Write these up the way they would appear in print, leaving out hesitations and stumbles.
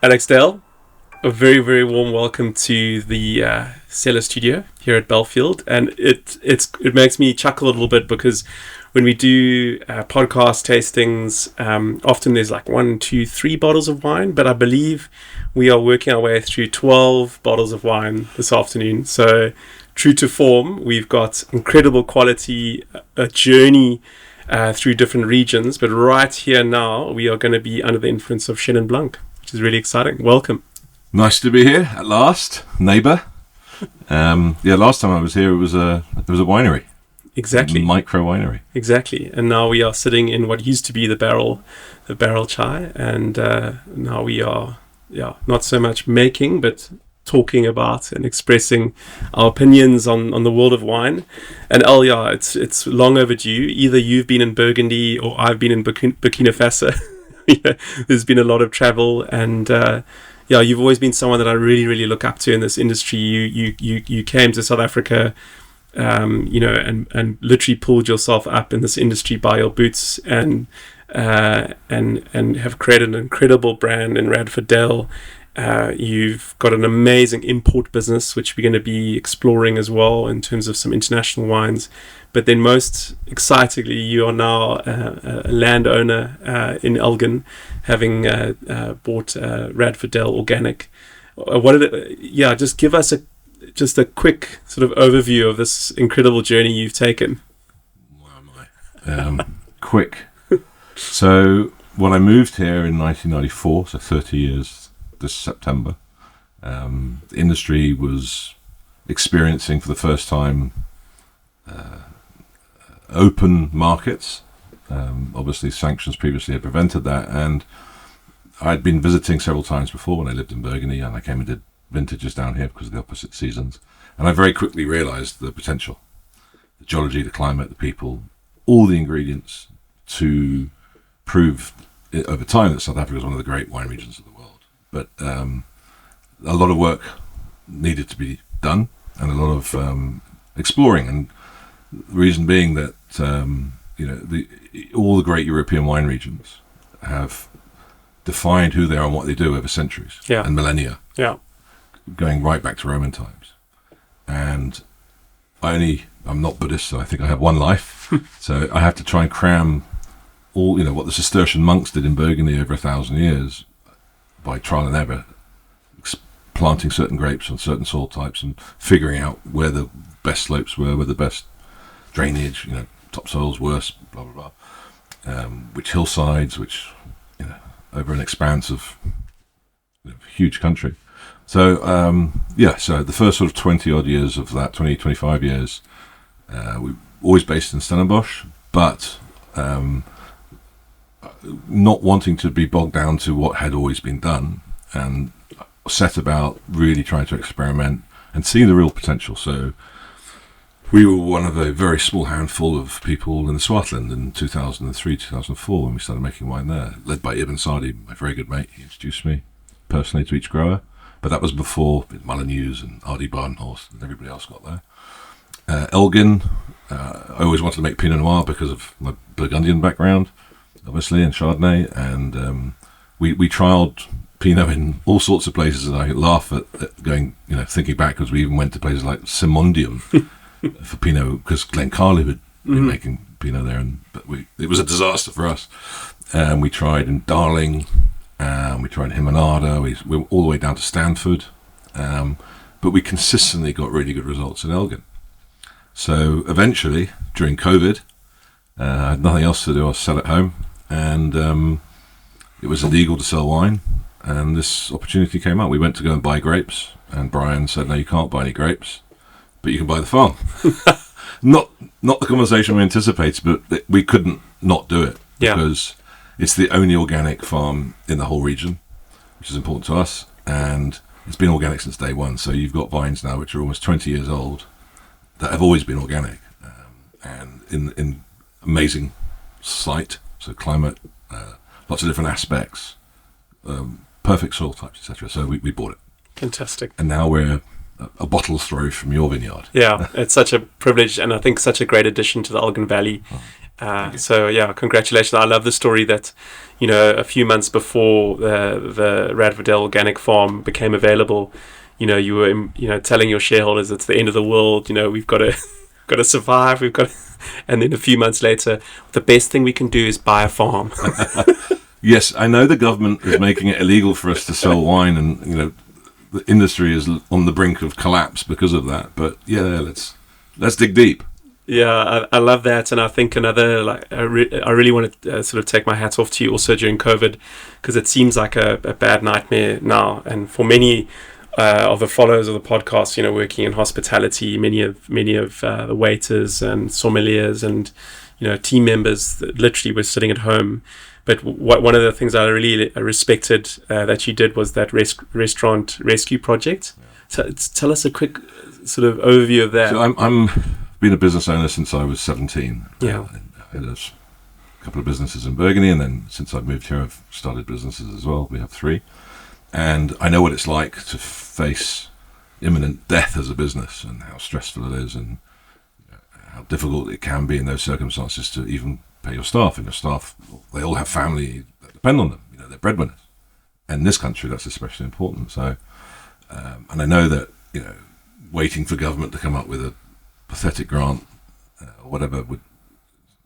Alex Dale, a very, very warm welcome to the Cellar Studio here at Belfield. And it makes me chuckle a little bit because when we do podcast tastings, often there's like 1, 2, 3 bottles of wine, but I believe we are working our way through 12 bottles of wine this afternoon. So true to form, we've got incredible quality, a journey through different regions, but right here now we are going to be under the influence of Chenin Blanc, which is really exciting. Welcome. Nice to be here at last, neighbour. Last time I was here, it was a winery. Exactly. A micro winery. Exactly. And now we are sitting in what used to be the barrel chai, and now we are, not so much making, but talking about and expressing our opinions on the world of wine. And it's long overdue. Either you've been in Burgundy or I've been in Burkina Faso. There's been a lot of travel, and you've always been someone that I really, really look up to in this industry. You came to South Africa, and literally pulled yourself up in this industry by your boots, and have created an incredible brand in Radford. You've got an amazing import business, which we're going to be exploring as well in terms of some international wines. But then most excitingly, you are now a landowner in Elgin, having bought Radford Organic. Just give us a quick sort of overview of this incredible journey you've taken. Quick. So when I moved here in 1994, so 30 years this September, the industry was experiencing for the first time open markets. Obviously sanctions previously had prevented that, and I'd been visiting several times before when I lived in Burgundy, and I came and did vintages down here because of the opposite seasons, and I very quickly realized the potential, the geology, the climate, the people, all the ingredients to prove over time that South Africa is one of the great wine regions of the world. But a lot of work needed to be done, and a lot of exploring, and the reason being that all the great European wine regions have defined who they are and what they do over centuries and millennia, going right back to Roman times. And I'm not Buddhist, so I think I have one life, so I have to try and cram all what the Cistercian monks did in Burgundy over 1,000 years by trial and error, planting certain grapes on certain soil types and figuring out where the best slopes were, where the best drainage, topsoils, worse, blah blah blah, which hillsides, which over an expanse of huge country. So so the first sort of 20 odd years of that, 25 years, we always based in Stellenbosch, but not wanting to be bogged down to what had always been done, and set about really trying to experiment and seeing the real potential. So we were one of a very small handful of people in the Swartland in 2003, 2004 when we started making wine there, led by Ibn Sadi, my very good mate. He introduced me personally to each grower, but that was before Molyneux and Ardy Barnhorst and everybody else got there. Elgin, I always wanted to make Pinot Noir because of my Burgundian background, obviously, and Chardonnay, and we trialed Pinot in all sorts of places, and I laugh at going, thinking back, because we even went to places like Simondium for Pinot, because Glencarlo had been making Pinot there, but it was a disaster for us. And we tried in Darling, we tried in Himonada, we were all the way down to Stanford, but we consistently got really good results in Elgin. So eventually, during COVID, I had nothing else to do. I was sat at home, and it was illegal to sell wine, and this opportunity came up. We went to go and buy grapes, and Brian said, no, you can't buy any grapes, but you can buy the farm. Not the conversation we anticipated, but we couldn't not do it, because it's the only organic farm in the whole region, which is important to us, and it's been organic since day one. So you've got vines now which are almost 20 years old that have always been organic, and in amazing site, so climate, lots of different aspects, perfect soil types, etc. So we bought it. Fantastic. And now we're a bottle's throw from your vineyard. Yeah, it's such a privilege, and I think such a great addition to the Elgin Valley. So yeah, congratulations. I love the story that, a few months before the Radford Organic Farm became available, you were, telling your shareholders it's the end of the world. We've got to got to survive. And then a few months later, the best thing we can do is buy a farm. Yes, I know the government is making it illegal for us to sell wine, and the industry is on the brink of collapse because of that. But yeah, let's dig deep. Yeah, I love that, and I think another I really want to sort of take my hat off to you also during COVID, because it seems like a bad nightmare now, and for many of the followers of the podcast, working in hospitality, many of the waiters and sommeliers and team members that literally were sitting at home. But one of the things I really respected that you did was that restaurant rescue project. So tell us a quick sort of overview of that. So I'm been a business owner since I was 17. Yeah. I had a couple of businesses in Burgundy, and then since I've moved here, I've started businesses as well. We have 3. And I know what it's like to face imminent death as a business, and how stressful it is, and how difficult it can be in those circumstances to even pay your staff. And your staff, they all have family that depend on them. They're breadwinners. And in this country, that's especially important. So, and I know that, waiting for government to come up with a pathetic grant or whatever would,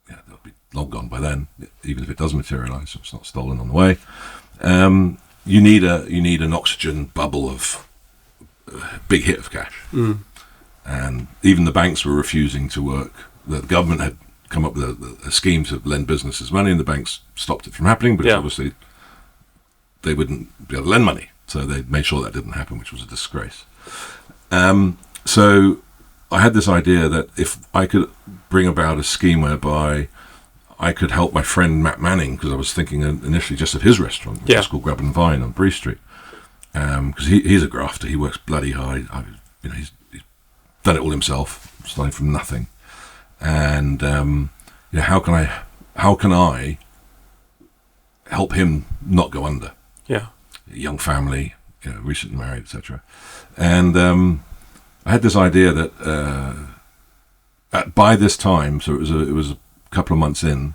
they'll be long gone by then, even if it does materialise, so it's not stolen on the way. You need an oxygen bubble of big hit of cash. And even the banks were refusing to work. The government had come up with a scheme to lend businesses money, and the banks stopped it from happening, because obviously they wouldn't be able to lend money. So they made sure that didn't happen, which was a disgrace. So I had this idea that if I could bring about a scheme whereby I could help my friend Matt Manning, because I was thinking initially just of his restaurant, which is called Grub and Vine on Bree Street, because he's a grafter. He works bloody hard. He's done it all himself, starting from nothing. And how can I help him not go under? Yeah, a young family, recently married, etc. And I had this idea that by this time, so it was a couple of months in,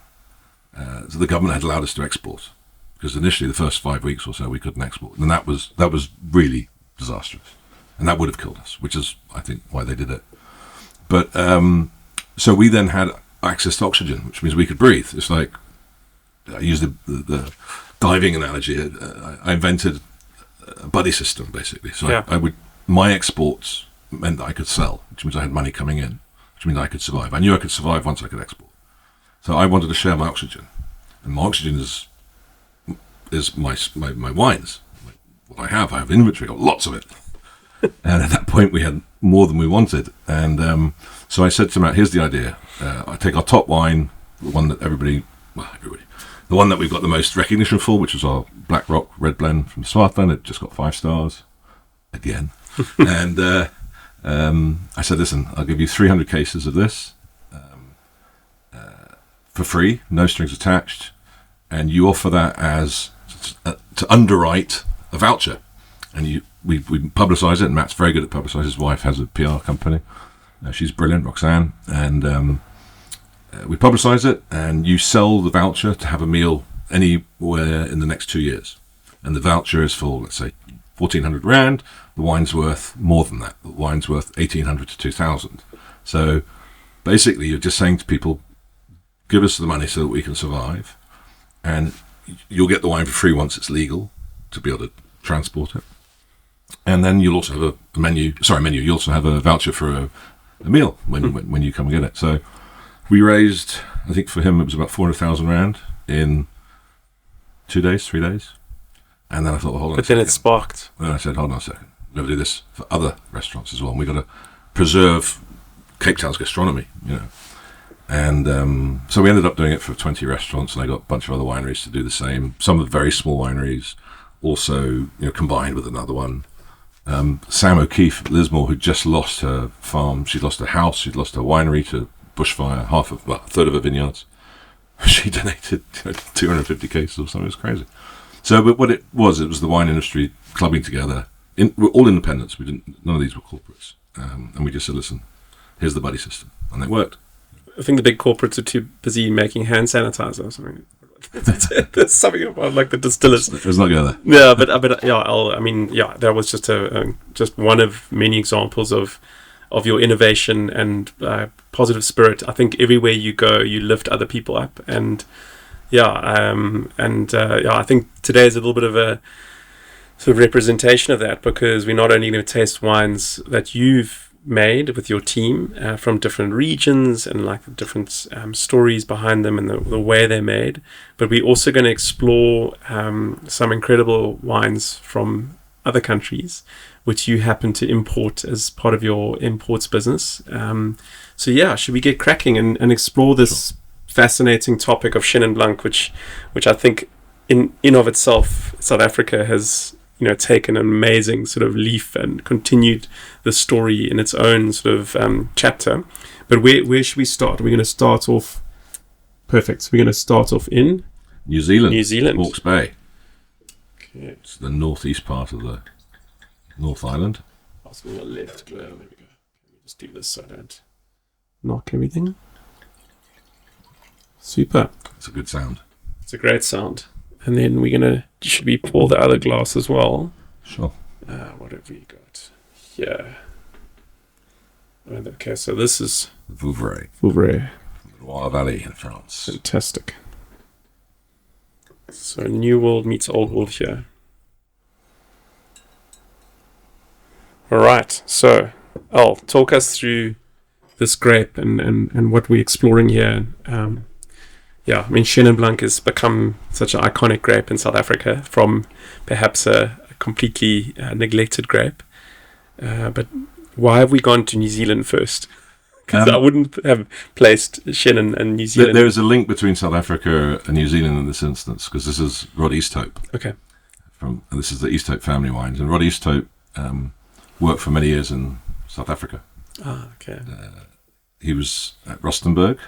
so the government had allowed us to export, because initially the first 5 weeks or so we couldn't export, and that was really disastrous, and that would have killed us, which is I think why they did it. But so we then had access to oxygen, which means we could breathe. It's like, I use the diving analogy. I invented a buddy system, basically. So my exports meant that I could sell, which means I had money coming in, which means I could survive. I knew I could survive once I could export. So I wanted to share my oxygen, and my oxygen is my wines. What I have inventory, I've got lots of it. And at that point, we had more than we wanted. And so I said to Matt, here's the idea. I take our top wine, the one that the one that we've got the most recognition for, which is our Black Rock Red Blend from Swartland. It just got 5 stars again. And I said, listen, I'll give you 300 cases of this for free, no strings attached. And you offer that as to underwrite a voucher. And we publicise it, and Matt's very good at publicising. His wife has a PR company. She's brilliant, Roxanne. And we publicise it, and you sell the voucher to have a meal anywhere in the next 2 years. And the voucher is for, let's say, 1,400 rand. The wine's worth more than that. The wine's worth 1,800 to 2,000. So basically, you're just saying to people, give us the money so that we can survive, and you'll get the wine for free once it's legal to be able to transport it. And then you'll also have a menu. You also have a voucher for a meal when you come and get it. So we raised, I think for him it was about 400,000 rand in 2 days, 3 days. And then I thought, well, hold on. But then it sparked. And then I said, hold on a second. We've got to do this for other restaurants as well. And we've got to preserve Cape Town's gastronomy, And so we ended up doing it for 20 restaurants, and I got a bunch of other wineries to do the same. Some of the very small wineries also, combined with another one. Sam O'Keefe at Lismore, who just lost her farm. She'd lost her house. She'd lost her winery to bushfire, a third of her vineyards. She donated 250 cases or something. It was crazy. So, but what it was the wine industry clubbing together. We're all independents. None of these were corporates. And we just said, listen, here's the buddy system. And it worked. I think the big corporates are too busy making hand sanitizer or something. There's something about like the distillers. Let's not go there. Yeah, but yeah, that was just one of many examples of your innovation and positive spirit. I think everywhere you go, you lift other people up, and I think today is a little bit of a sort of representation of that, because we're not only going to taste wines that you've made with your team from different regions and like the different stories behind them and the way they're made, but we're also going to explore some incredible wines from other countries which you happen to import as part of your imports business. So yeah, should we get cracking and explore this fascinating topic of Chenin Blanc, which I think in of itself, South Africa has taken an amazing sort of leaf and continued the story in its own sort of chapter. But where should we start? We're going to start off. Perfect. We're going to start off in New Zealand. Hawke's Bay. Okay. It's the northeast part of the North Island. Passing on the left. There we go. Let me just do this so I don't knock everything. Super. It's a good sound. It's a great sound. And then should we pour the other glass as well? Sure. What have we got here? Okay, so this is Vouvray. Vouvray. The Loire Valley in France. Fantastic. So New World meets Old World here. All right, so Al, talk us through this grape and what we're exploring here. Yeah, I mean, Chenin Blanc has become such an iconic grape in South Africa from perhaps a completely neglected grape. But why have we gone to New Zealand first? Because I wouldn't have placed Chenin and New Zealand. There is a link between South Africa and New Zealand in this instance, because this is Rod Easthope. Okay. This is the Easthope family wines. And Rod Easthope worked for many years in South Africa. Ah, okay. He was at Rustenburg.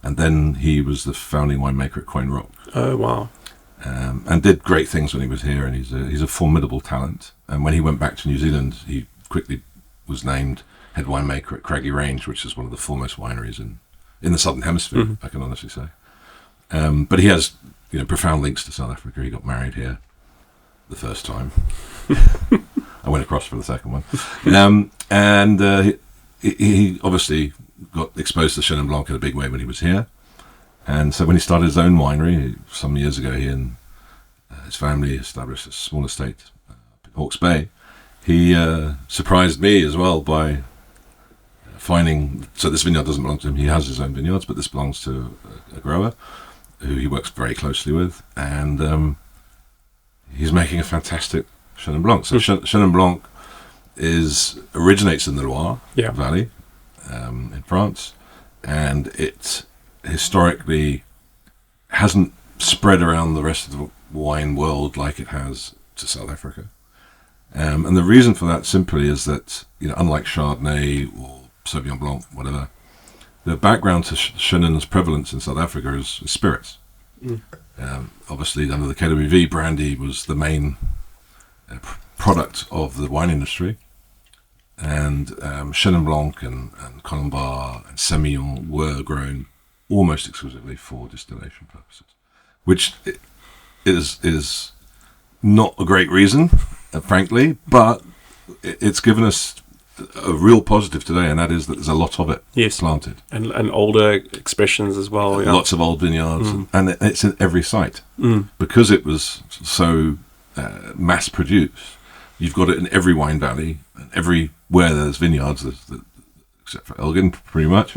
And then he was the founding winemaker at Coin Rock. Oh, wow. And did great things when he was here, and he's a formidable talent. And when he went back to New Zealand, he quickly was named head winemaker at Craggy Range, which is one of the foremost wineries in the Southern Hemisphere, I can honestly say. But he has profound links to South Africa. He got married here the first time. I went across for the second one. He obviously got exposed to Chenin Blanc in a big way when he was here. And so when he started his own winery, some years ago, he and his family established a small estate in Hawke's Bay. He surprised me as well by finding, so this vineyard doesn't belong to him, he has his own vineyards, but this belongs to a grower who he works very closely with, and he's making a fantastic Chenin Blanc. So Chenin Blanc originates in the Loire Valley in France, and it historically hasn't spread around the rest of the wine world like it has to South Africa. And the reason for that simply is that, unlike Chardonnay or Sauvignon Blanc, whatever, the background to Chenin's prevalence in South Africa is spirits. Obviously, under the KWV, brandy was the main product of the wine industry. And Chenin Blanc and Colombard and Semillon were grown almost exclusively for distillation purposes, which is not a great reason, frankly, but it's given us a real positive today, and that is that there's a lot of it planted. And older expressions as well. Yeah. Lots of old vineyards, and it's in every site. Because it was so mass-produced, you've got it in every wine valley, and everywhere there's vineyards, except for Elgin, pretty much.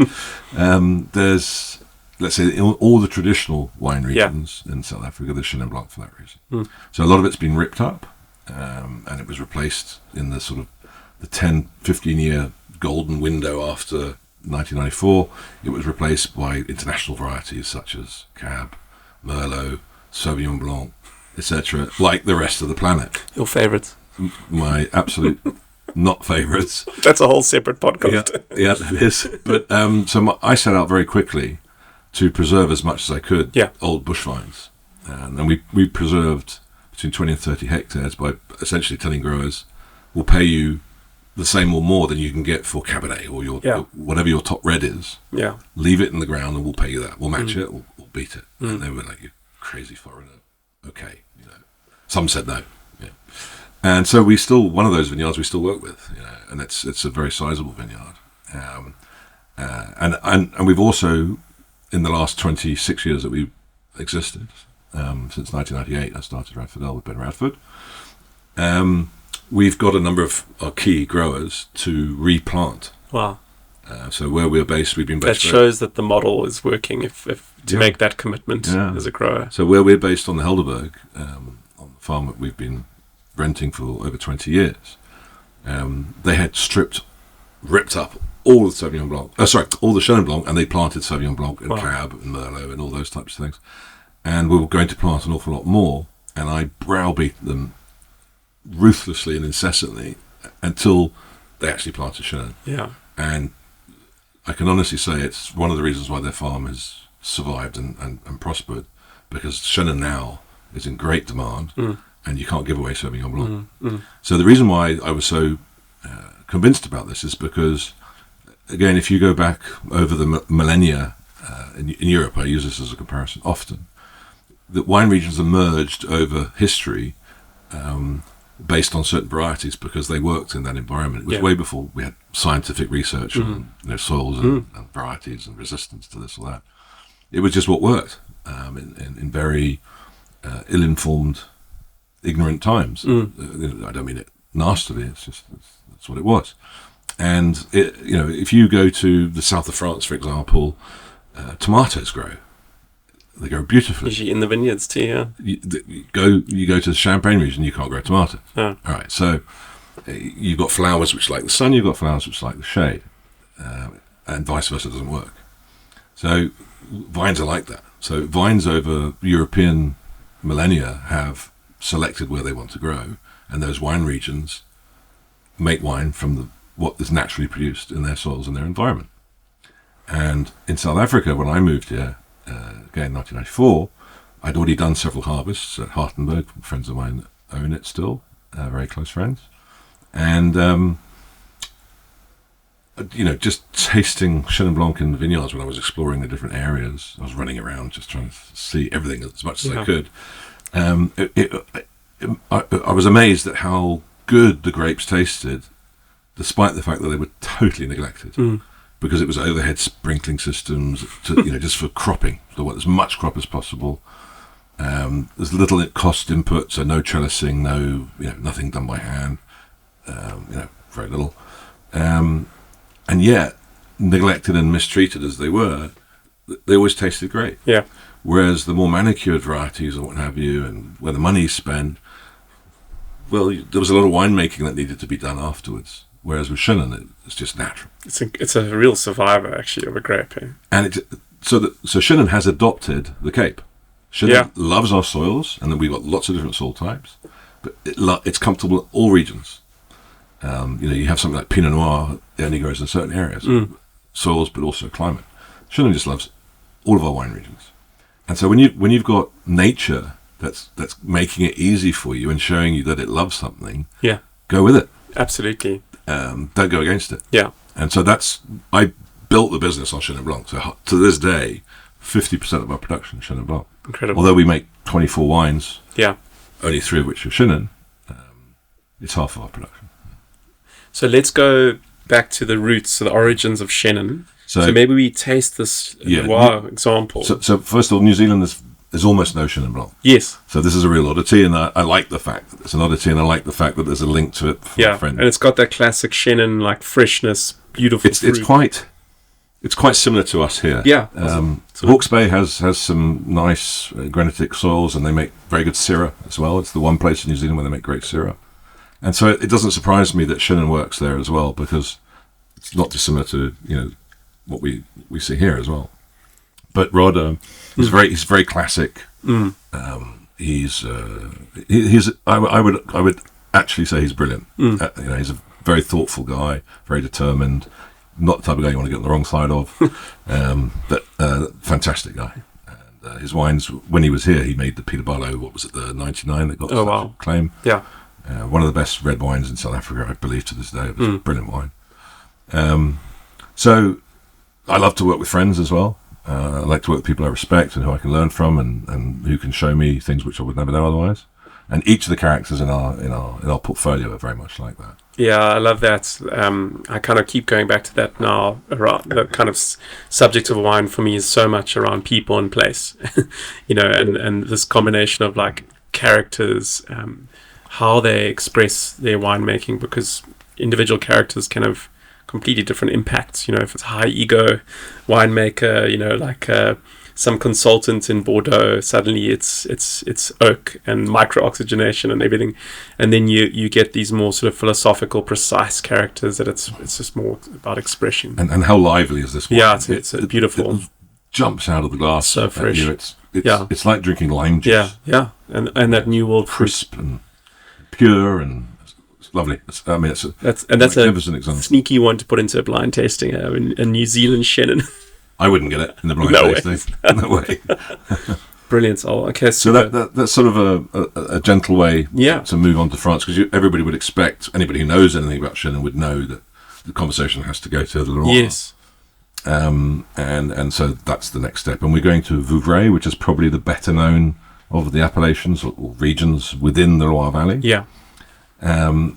There's, let's say, in all the traditional wine regions in South Africa, there's Chenin Blanc for that reason. So a lot of it's been ripped up, and it was replaced in the sort of the 10, 15-year golden window after 1994. It was replaced by international varieties such as Cab, Merlot, Sauvignon Blanc, etc., like the rest of the planet. Your favourites? My absolute not favourites. That's a whole separate podcast. Yeah, it is. But I set out very quickly to preserve as much as I could old bush vines. And then we preserved between 20 and 30 hectares by essentially telling growers, we'll pay you the same or more than you can get for Cabernet or your whatever your top red is. Yeah. Leave it in the ground and we'll pay you that. We'll match it or beat it. And they were like, "You crazy foreigner." Okay, Some said no. Yeah. And so one of those vineyards we still work with, and it's a very sizable vineyard. And we've also, in the last 26 years that we've existed, since 1998, I started Radford with Ben Radford. We've got a number of our key growers to replant. Wow. So where we're based, we've been based. That shows that the model is working if to make that commitment as a grower. So where we're based on the Helderberg, on the farm that we've been renting for over 20 years, they had ripped up all the Sauvignon Blanc, all the Chenin Blanc, and they planted Sauvignon Blanc and Cab and Merlot and all those types of things. And we were going to plant an awful lot more, and I browbeat them ruthlessly and incessantly until they actually planted Chenin. Yeah. And I can honestly say it's one of the reasons why their farm has survived and prospered, because Chenin now is in great demand, and you can't give away Sauvignon Blanc. So the reason why I was so convinced about this is because, again, if you go back over the millennia in Europe, I use this as a comparison often, that wine regions emerged over history based on certain varieties because they worked in that environment. It was way before we had scientific research on soils and varieties and resistance to this or that. It was just what worked in very ill-informed, ignorant times. I don't mean it nastily. That's what it was. And if you go to the south of France, for example, tomatoes grow. They grow beautifully. Usually in the vineyards too, yeah. You go to the Champagne region, you can't grow tomatoes. Oh. All right, so you've got flowers which like the sun, you've got flowers which like the shade, and vice versa doesn't work. So vines are like that. So vines over European millennia have selected where they want to grow, and those wine regions make wine from what is naturally produced in their soils and their environment. And in South Africa, when I moved here, again, 1994, I'd already done several harvests at Hartenberg. Friends of mine own it still, very close friends. And, just tasting Chenin Blanc in the vineyards when I was exploring the different areas, I was running around just trying to see everything as much as I could. I was amazed at how good the grapes tasted, despite the fact that they were totally neglected. Because it was overhead sprinkling systems to, just for cropping, so what as much crop as possible. There's little cost input, so no trellising, nothing done by hand, very little. And yet, neglected and mistreated as they were, they always tasted great. Yeah. Whereas the more manicured varieties and what have you, and where the money's spent, well, there was a lot of winemaking that needed to be done afterwards. Whereas with Chenin, it's just natural. It's a real survivor, actually, of a grape. Eh? And so Chenin has adopted the Cape. Chenin loves our soils, and then we've got lots of different soil types, but it's comfortable in all regions. You have something like Pinot Noir, it only grows in certain areas, soils, but also climate. Chenin just loves all of our wine regions. And so when you've got nature that's making it easy for you and showing you that it loves something, go with it. Absolutely. Don't go against it. Yeah. And so I built the business on Chenin Blanc. So to this day, 50% of our production is Chenin Blanc. Incredible. Although we make 24 wines, yeah, only 3 of which are Chenin, it's half of our production. So let's go back to the roots, so the origins of Chenin. So maybe we taste this Loire example. So first of all, New Zealand there's almost no Chenin Blanc. Yes. So this is a real oddity, and I like the fact that it's an oddity, and I like the fact that there's a link to it. Yeah, and it's got that classic Chenin, like freshness, beautiful fruit. It's quite similar to us here. Yeah. Hawke's Bay has some nice granitic soils, and they make very good Syrah as well. It's the one place in New Zealand where they make great Syrah. And so it doesn't surprise me that Chenin works there as well, because it's not dissimilar to what we see here as well. But Rod, he's very classic. He's I would actually say he's brilliant. He's a very thoughtful guy, very determined. Not the type of guy you want to get on the wrong side of, but fantastic guy. And his wines, when he was here, he made the Peter Barlow. What was it, the 99 that got such acclaim? Yeah, One of the best red wines in South Africa, I believe, to this day. It was a brilliant wine. So I love to work with friends as well. I like to work with people I respect and who I can learn from, and who can show me things which I would never know otherwise. And each of the characters in our portfolio are very much like that. Yeah, I love that. I kind of keep going back to that now. Around the kind of subject of wine for me is so much around people and place, and this combination of like characters, how they express their winemaking, because individual characters can have completely different impacts. If it's a high ego winemaker, like some consultant in Bordeaux, suddenly it's oak and micro oxygenation and everything, and then you get these more sort of philosophical, precise characters that it's just more about expression. And how lively is this wine? Yeah, it's beautiful. It jumps out of the glass. So fresh. It's like drinking lime juice. Yeah, and that New World crisp and pure and it's lovely. That's a magnificent example. Sneaky one to put into a blind tasting. A New Zealand Chenin. I wouldn't get it in the blind tasting. No way. Brilliant. Oh, okay. So that's sort of a gentle way to move on to France, because everybody would expect, anybody who knows anything about Chenin would know that the conversation has to go to the Loire. Yes. And so that's the next step. And we're going to Vouvray, which is probably the better known of the appellations or regions within the Loire Valley. Yeah.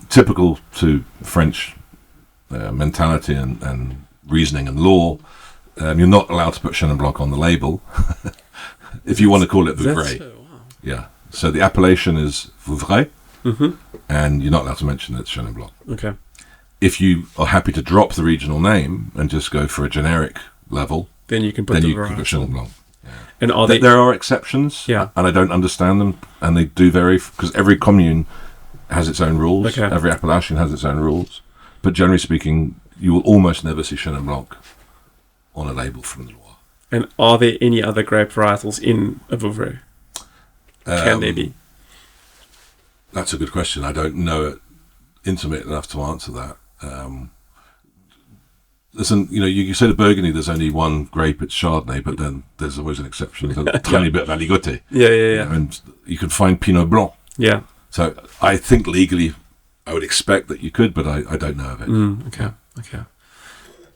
Typical to French mentality and reasoning and law, you're not allowed to put Chenin Blanc on the label if you want to call it Vouvray. Wow. Yeah. So the appellation is Vouvray, and you're not allowed to mention it's Chenin Blanc. Okay. If you are happy to drop the regional name and just go for a generic level, then you can put Chenin Blanc. Yeah. And there are exceptions, and I don't understand them, and they do vary because every commune has its own rules. Okay. Every appellation has its own rules, but generally speaking, you will almost never see Chenin Blanc on a label from the Loire. And are there any other grape varietals in a Vouvray? Can there be? That's a good question. I don't know it intimate enough to answer that. Listen, you say the Burgundy, there's only one grape, it's Chardonnay, but then there's always an exception. There's a tiny bit of Aligoté. Yeah. And you can find Pinot Blanc. Yeah. So I think legally, I would expect that you could, but I don't know of it. Okay.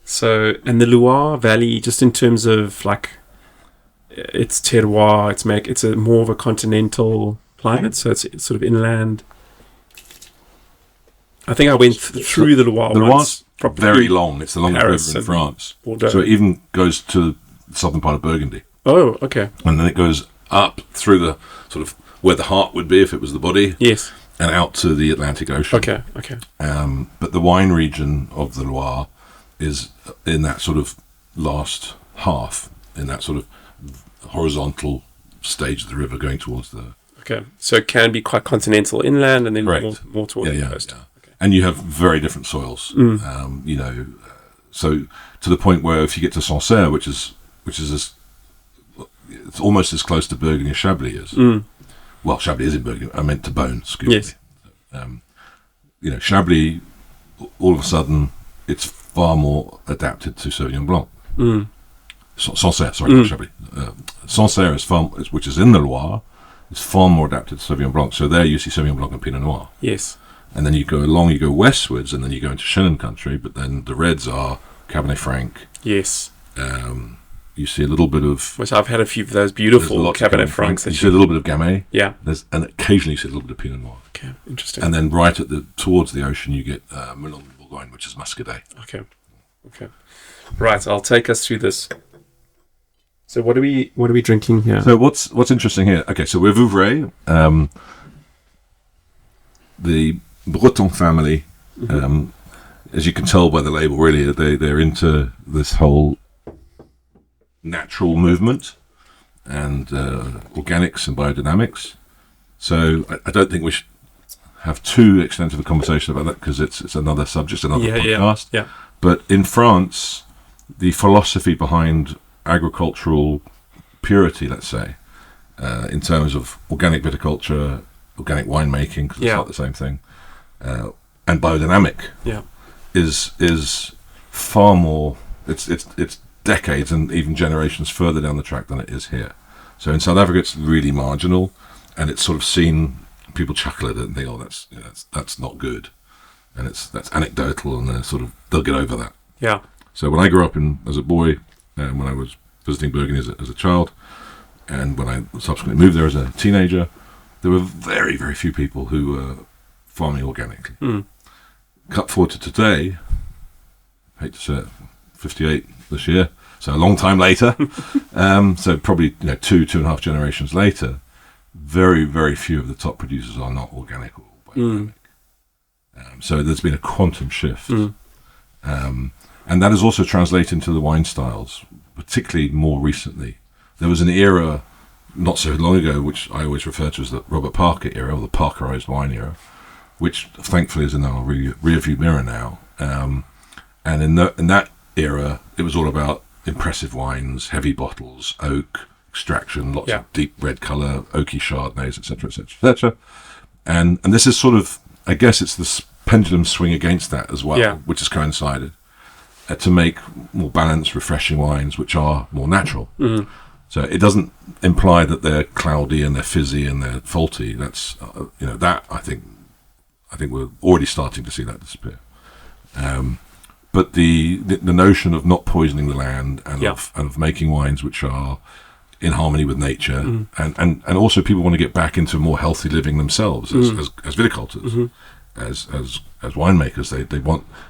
So, and the Loire Valley, just in terms of like its terroir, it's a more of a continental climate, so it's sort of inland. I think I went through the Loire. The Loire's very long. It's the longest river in France. Bordeaux. So it even goes to the southern part of Burgundy. Oh, okay. And then it goes up through the sort of where the heart would be if it was the body. Yes. And out to the Atlantic Ocean. Okay. But the wine region of the Loire is in that sort of last half, in that sort of horizontal stage of the river going towards the... Okay, so it can be quite continental inland and then more towards the coast. Yeah. Okay. And you have very different soils, so to the point where if you get to Sancerre, which is it's almost as close to Burgundy as Chablis is. Well, Chablis is in Burgundy. I meant to Beaune, excuse me. Chablis, all of a sudden, it's far more adapted to Sauvignon Blanc. Sancerre, sorry, not Chablis. Sancerre which is in the Loire, is far more adapted to Sauvignon Blanc. So there you see Sauvignon Blanc and Pinot Noir. Yes. And then you go westwards, and then you go into Chenin country, but then the reds are Cabernet Franc. Yes. You see a little bit of... Which I've had a few of those beautiful Cabernet Francs. You see a little bit of Gamay. Yeah. And occasionally you see a little bit of Pinot Noir. Okay, interesting. And then right towards the ocean you get Melon de Bourgogne, which is Muscadet. Okay. Right, I'll take us through this. So what are we drinking here? So what's interesting here? Okay, so we're Vouvray. The Breton family, as you can tell by the label, really they're into this whole natural movement and organics and biodynamics. So I don't think we should have too extensive a conversation about that because it's another subject, another podcast. Yeah. But in France, the philosophy behind agricultural purity, let's say, in terms of organic viticulture, organic winemaking, because it's not the same thing, and biodynamic, is far more. It's decades and even generations further down the track than it is here. So in South Africa, it's really marginal, and it's sort of seen people chuckle at it and think, oh, that's not good, and that's anecdotal, and they'll get over that. Yeah. So when I grew up as a boy, when I was visiting Burgundy as a child, and when I subsequently moved there as a teenager, there were very, very few people who were farming organically. Cut forward to today, I hate to say it, 58 this year, so a long time later. So probably 2.5 generations later, very, very few of the top producers are not organic or biodynamic. So there's been a quantum shift. And that has also translated into the wine styles, particularly more recently. There was an era not so long ago, which I always refer to as the Robert Parker era, or the Parkerized wine era, which thankfully is in our rearview mirror now. And in that era, it was all about impressive wines, heavy bottles, oak extraction, lots of deep red colour, oaky Chardonnays, etc., etc., etc. And this is sort of, I guess, it's this pendulum swing against that as well, which has coincided to make more balanced, refreshing wines, which are more natural. So it doesn't imply that they're cloudy and they're fizzy and they're faulty. That's that I think we're already starting to see that disappear. But the notion of not poisoning the land and of making wines which are in harmony with nature, and also people want to get back into more healthy living themselves as viticultors, as winemakers.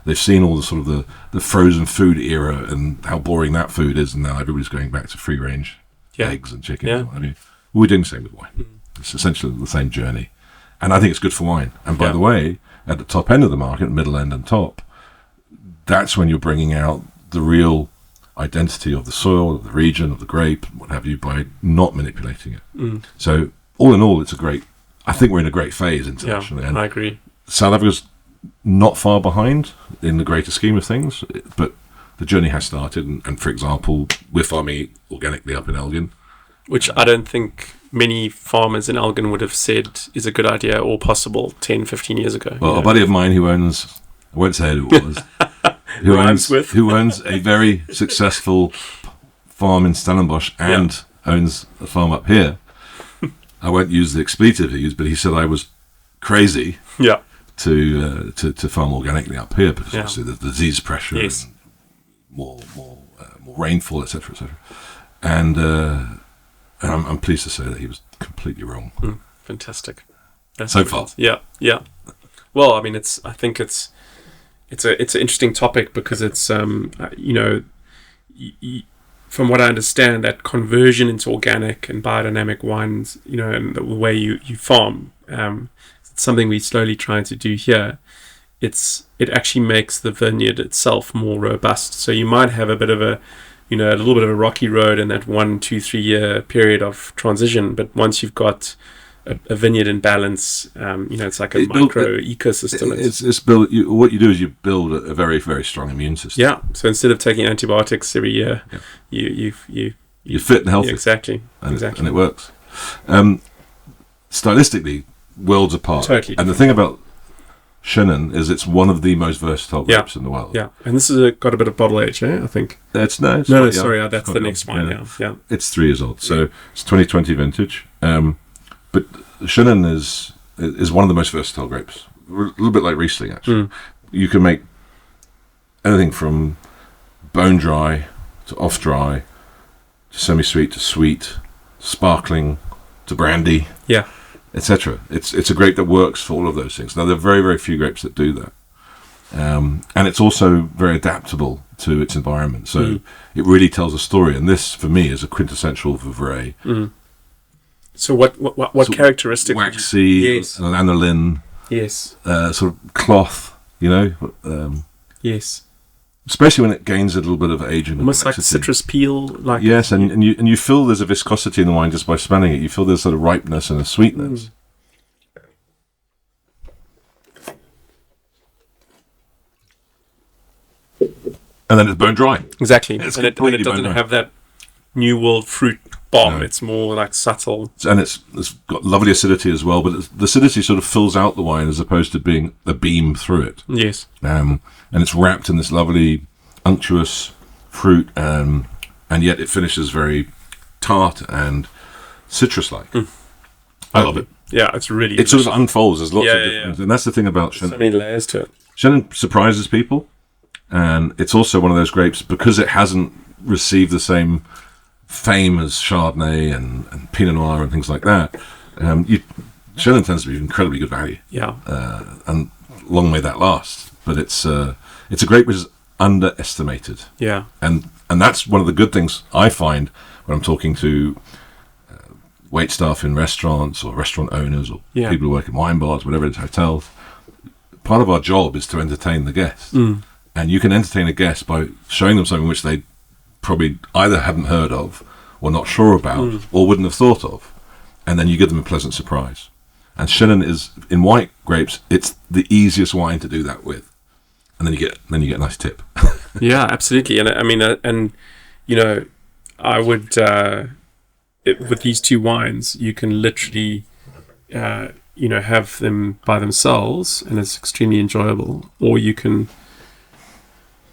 They've seen all the sort of the frozen food era and how boring that food is, and now everybody's going back to free range eggs and chicken. I mean, we're doing the same with wine. It's essentially the same journey, and I think it's good for wine. And by the way, at the top end of the market, middle end and top, that's when you're bringing out the real identity of the soil, of the region, of the grape, what have you, by not manipulating it. So all in all, I think we're in a great phase internationally. And I agree. South Africa's not far behind in the greater scheme of things, but the journey has started. And for example, we're farming organically up in Elgin. Which I don't think many farmers in Elgin would have said is a good idea or possible 10, 15 years ago. Well, a buddy of mine who owns, I won't say who it was, who owns a very successful farm in Stellenbosch and owns a farm up here. I won't use the expletive he used, but he said I was crazy to farm organically up here because obviously the disease pressure and more rainfall, etc., etc. And I'm pleased to say that he was completely wrong. Fantastic. That's so brilliant. far. Yeah. Well, I mean, I think it's an interesting topic because it's from what I understand, that conversion into organic and biodynamic wines, and the way you farm, it's something we're slowly trying to do here. It actually makes the vineyard itself more robust. So you might have a bit of a little bit of a rocky road in that 1, 2, 3 year period of transition, but once you've got a vineyard in balance, it's like a micro ecosystem. It's built. What you do is you build a very, very strong immune system. Yeah. So instead of taking antibiotics every year, you're fit and healthy. Yeah, exactly. And it works. Stylistically, worlds apart. Totally. And the thing about Chenin is it's one of the most versatile grapes in the world. Yeah. And this has got a bit of bottle age, I think. That's sorry, that's the next one. Yeah. It's 3 years old, so it's 2020 vintage. But Chenin is one of the most versatile grapes. A little bit like Riesling, actually. You can make anything from bone dry to off dry to semi-sweet to sweet, sparkling to brandy, etc. It's a grape that works for all of those things. Now, there are very, very few grapes that do that. And it's also very adaptable to its environment. So it really tells a story. And this, for me, is a quintessential Vouvray. So what characteristics? Waxy, lanolin, sort of cloth, yes. Especially when it gains a little bit of age and almost like citrus peel, yes, and you feel there's a viscosity in the wine just by smelling it. You feel there's sort of ripeness and a sweetness. And then it's bone dry. Exactly, and it doesn't have that New World fruit bomb. No. It's more like subtle, and it's got lovely acidity as well. But the acidity sort of fills out the wine as opposed to being a beam through it. Yes, and it's wrapped in this lovely unctuous fruit, and yet it finishes very tart and citrus-like. I love it. Yeah, it's really it sort of unfolds. There's lots of Yeah, different, and that's the thing about so Chenin. many layers to it. Chenin surprises people, and it's also one of those grapes because it hasn't received the same fame as Chardonnay and Pinot Noir and things like that. Chenin tends to be incredibly good value. Yeah. And long may that last. But it's a grape which is underestimated. Yeah. And that's one of the good things I find when I'm talking to wait staff in restaurants or restaurant owners or people who work in wine bars, whatever it is, hotels. Part of our job is to entertain the guests. And you can entertain a guest by showing them something which they probably either haven't heard of or not sure about or wouldn't have thought of. And then you give them a pleasant surprise. And Chenin is, in white grapes, it's the easiest wine to do that with. And then you get a nice tip. Yeah, absolutely. And I mean, I would, with these two wines, you can literally, have them by themselves and it's extremely enjoyable. Or you can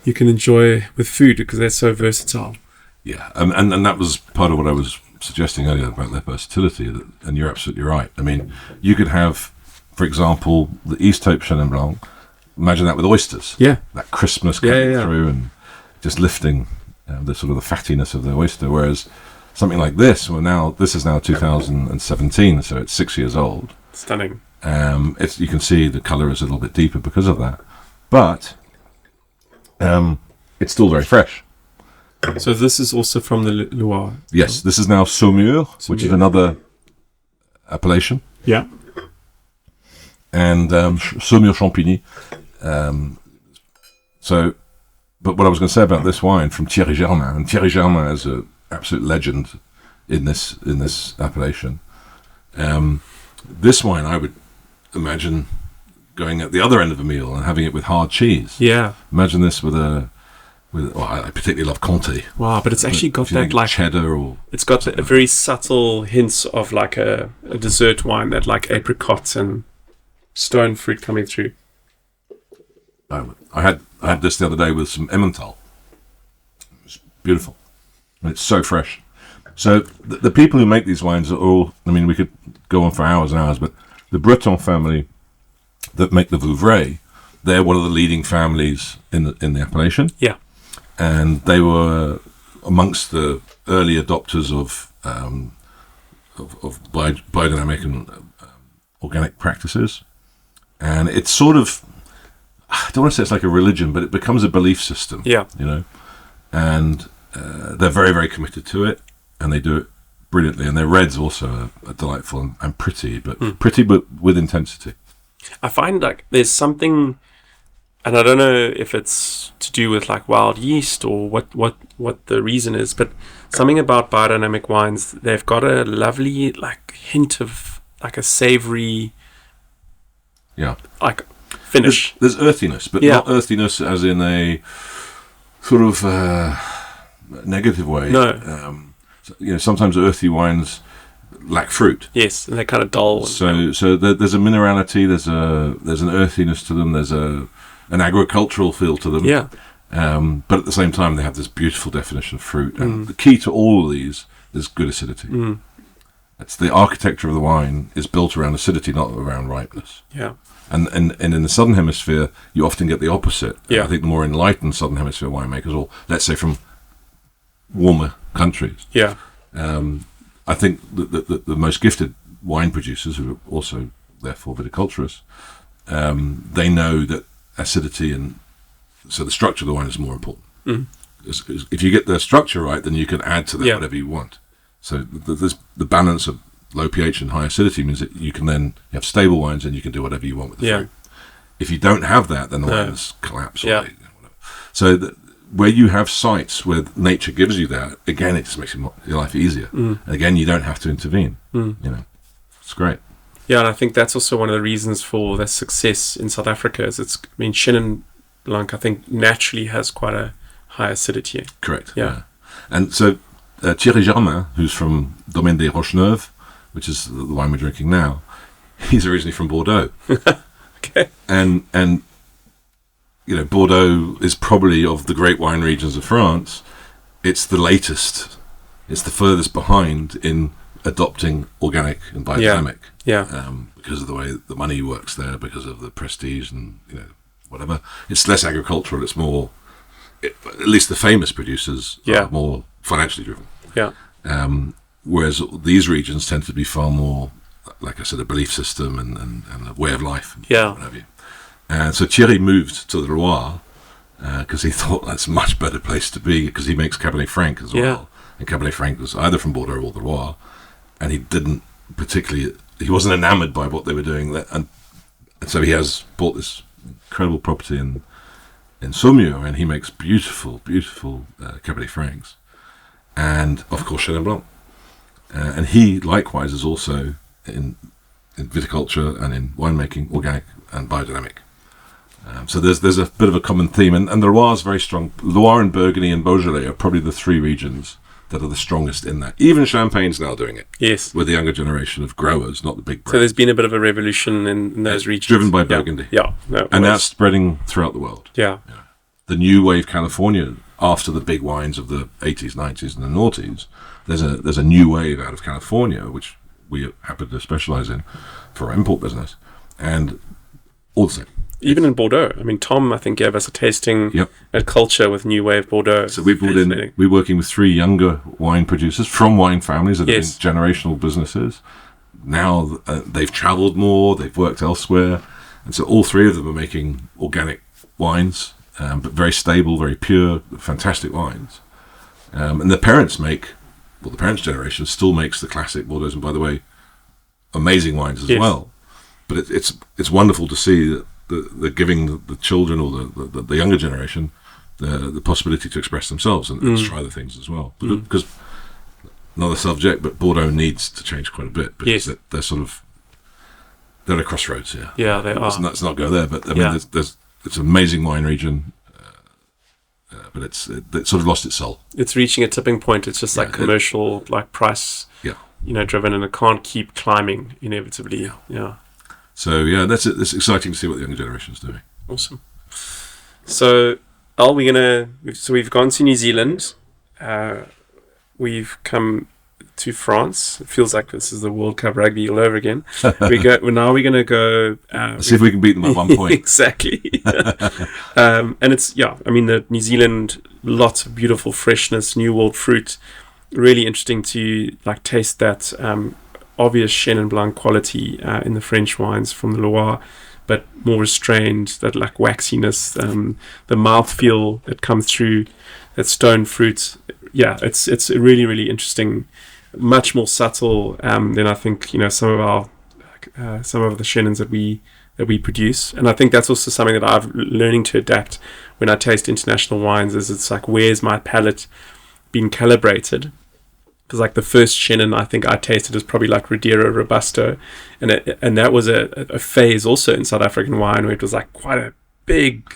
enjoy with food because they're so versatile. Yeah, and that was part of what I was suggesting earlier about their versatility, and you're absolutely right. I mean, you could have, for example, the East Hope Chenin Blanc. Imagine that with oysters. Yeah. That crispness coming through and just lifting the sort of the fattiness of the oyster. Whereas something like this, this is now 2017, so it's 6 years old. Stunning. You can see the colour is a little bit deeper because of that. But it's still very fresh. So this is also from the Loire. Yes, this is now Saumur, which is another appellation. Yeah. And Saumur Champigny. But what I was going to say about this wine from Thierry Germain, and Thierry Germain is an absolute legend in this appellation. This wine, I would imagine going at the other end of a meal and having it with hard cheese. Yeah. Imagine this with I particularly love Comté. Wow, but it's actually got that like cheddar or it's got a very subtle hints of like a dessert wine, that like apricot and stone fruit coming through. I had this the other day with some Emmental. It's beautiful. And it's so fresh. So the people who make these wines are all, I mean, we could go on for hours and hours, but the Breton family that make the Vouvray, they're one of the leading families in the appellation. Yeah. And they were amongst the early adopters of biodynamic and organic practices. And it's sort of, I don't want to say it's like a religion, but it becomes a belief system. Yeah. And they're very, very committed to it, and they do it brilliantly. And their reds also are delightful and pretty, but with intensity. I find like there's something, and I don't know if it's to do with like wild yeast or what the reason is, but something about biodynamic wines, they've got a lovely like hint of like a savory, like finish. There's earthiness, but not earthiness as in a sort of negative way. No. Sometimes earthy wines lack fruit. Yes, and they're kind of dull. So there's a minerality, there's an earthiness to them, there's an agricultural feel to them. Yeah. But at the same time, they have this beautiful definition of fruit. And the key to all of these is good acidity. It's the architecture of the wine is built around acidity, not around ripeness. Yeah. And in the Southern Hemisphere, you often get the opposite. Yeah. I think the more enlightened Southern Hemisphere winemakers, or let's say from warmer countries. Yeah. I think that the most gifted wine producers, who are also therefore viticulturists, they know that acidity and so the structure of the wine is more important. If you get the structure right, then you can add to that whatever you want. So the balance of low pH and high acidity means that you have stable wines and you can do whatever you want with the fruit. If you don't have that, then the wines collapse. So where you have sites where nature gives you that, again, it just makes your life easier. Again, you don't have to intervene. It's great. Yeah, and I think that's also one of the reasons for their success in South Africa. Chenin Blanc, I think, naturally has quite a high acidity. Correct. Yeah. And so Thierry Germain, who's from Domaine des Roches-Neuves, which is the wine we're drinking now, he's originally from Bordeaux. Okay. And Bordeaux is probably, of the great wine regions of France, it's the latest. It's the furthest behind in adopting organic and biodynamic. Yeah. Because of the way the money works there, because of the prestige and, whatever. It's less agricultural, it's more, at least the famous producers are more financially driven. Yeah. Whereas these regions tend to be far more, like I said, a belief system and a way of life. Yeah. What have you. And so Thierry moved to the Loire because he thought that's a much better place to be, because he makes Cabernet Franc as well. And Cabernet Franc was either from Bordeaux or the Loire, and he wasn't enamored by what they were doing there. And so he has bought this incredible property in Saumur, and he makes beautiful, beautiful Cabernet Francs. And, of course, Chenin Blanc. And he, likewise, is also in viticulture and in winemaking, organic and biodynamic. So there's a bit of a common theme. And the Loire is very strong. Loire and Burgundy and Beaujolais are probably the three regions that are the strongest in that. Even Champagne's now doing it. Yes. With the younger generation of growers, not the big brands. So there's been a bit of a revolution in those regions. Driven by Burgundy. Yeah. And that's spreading throughout the world. Yeah. The new wave California, after the big wines of the 80s, 90s and the noughties, there's a new wave out of California, which we happen to specialize in for our import business. And all the same. Even in Bordeaux. I mean, Tom, I think, gave us a tasting at Culture with New Wave Bordeaux. So we're working with 3 younger wine producers from wine families that have been generational businesses. Now they've traveled more, they've worked elsewhere. And so all 3 of them are making organic wines, but very stable, very pure, fantastic wines. And the parents the parents' generation still makes the classic Bordeaux, and by the way, amazing wines as well. But it's wonderful to see that they're giving the children or the younger generation the possibility to express themselves and try the things as well. Because another subject, but Bordeaux needs to change quite a bit, because they're at a crossroads. Yeah, they are. Let's not go there, but I mean, it's an amazing wine region, but it sort of lost its soul. It's reaching a tipping point. It's just like commercial, like price, driven, and it can't keep climbing inevitably. Yeah. So it's exciting to see what the younger generation is doing. Awesome. So, Al, we've gone to New Zealand. We've come to France. It feels like this is the World Cup rugby all over again. We're going to go. See if we can beat them at one point. Exactly. And it's the New Zealand, lots of beautiful freshness, New World fruit. Really interesting to taste that. Obvious Chenin Blanc quality in the French wines from the Loire, but more restrained, that waxiness, the mouthfeel that comes through, that stone fruit. Yeah, it's really, really interesting, much more subtle than I think some of the Chenins that we produce. And I think that's also something that I've learning to adapt when I taste international wines, is it's where's my palate being calibrated? Because the first Chenin I think I tasted was probably Ridiero Robusto, and that was a phase also in South African wine where it was quite a big,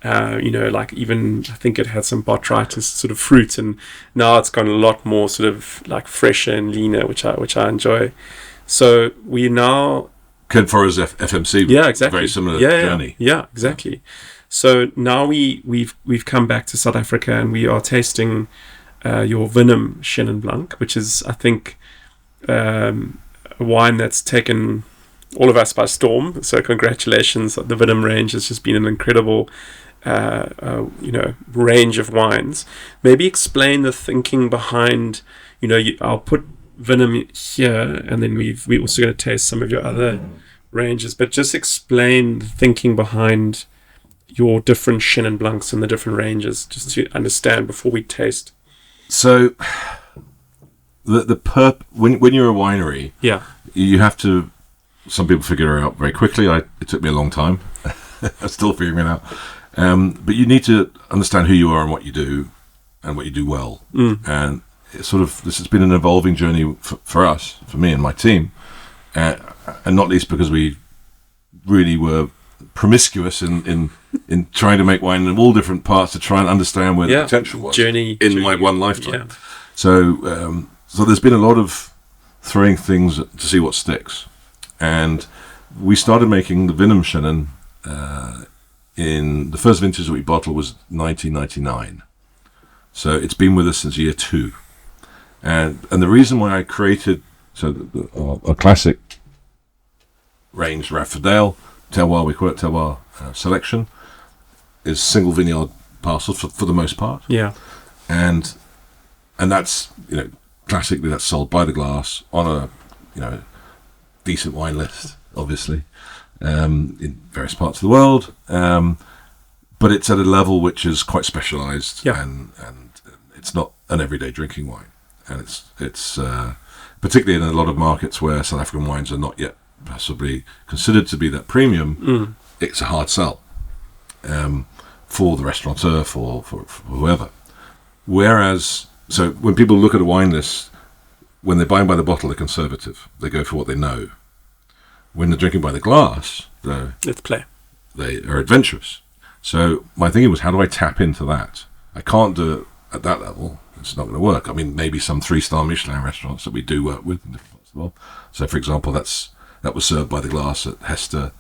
even I think it had some botrytis sort of fruit, and now it's gone a lot more sort of fresher and leaner, which I enjoy. So we now Ken Forrest's FMC, exactly, very similar journey. Yeah, exactly. So now we've come back to South Africa, and we are tasting your Venom Chenin Blanc, which is, I think, a wine that's taken all of us by storm. So congratulations. The Venom range has just been an incredible range of wines. Maybe explain the thinking behind, I'll put Venom here, and then we're also going to taste some of your other ranges, but just explain the thinking behind your different Chenin Blancs and the different ranges, just to understand before we taste. So, when you're a winery, you have to. Some people figure it out very quickly. It took me a long time. I'm still figuring it out. But you need to understand who you are and what you do well. And it's this has been an evolving journey for us, for me and my team, and not least because we really were promiscuous in trying to make wine in all different parts to try and understand where the potential was in my one lifetime. So there's been a lot of throwing things to see what sticks, and we started making the Venom Chenin in the first vintage that we bottled was 1999. So it's been with us since year 2, and the reason why I created So our classic range, Radford terroir, we call it terroir selection, is single vineyard parcels for the most part. Yeah. And that's, classically that's sold by the glass on a, decent wine list, obviously, in various parts of the world. But it's at a level which is quite specialised, and it's not an everyday drinking wine. And it's particularly in a lot of markets where South African wines are not yet possibly considered to be that premium. It's a hard sell for the restaurateur, for whoever. Whereas, so when people look at a wine list, when they're buying by the bottle, they're conservative. They go for what they know. When they're drinking by the glass, Let's play. They are adventurous. So my thinking was, how do I tap into that? I can't do it at that level. It's not going to work. I mean, maybe some 3-star Michelin restaurants that we do work with in different parts of the world. So, for example, that was served by the glass at Hester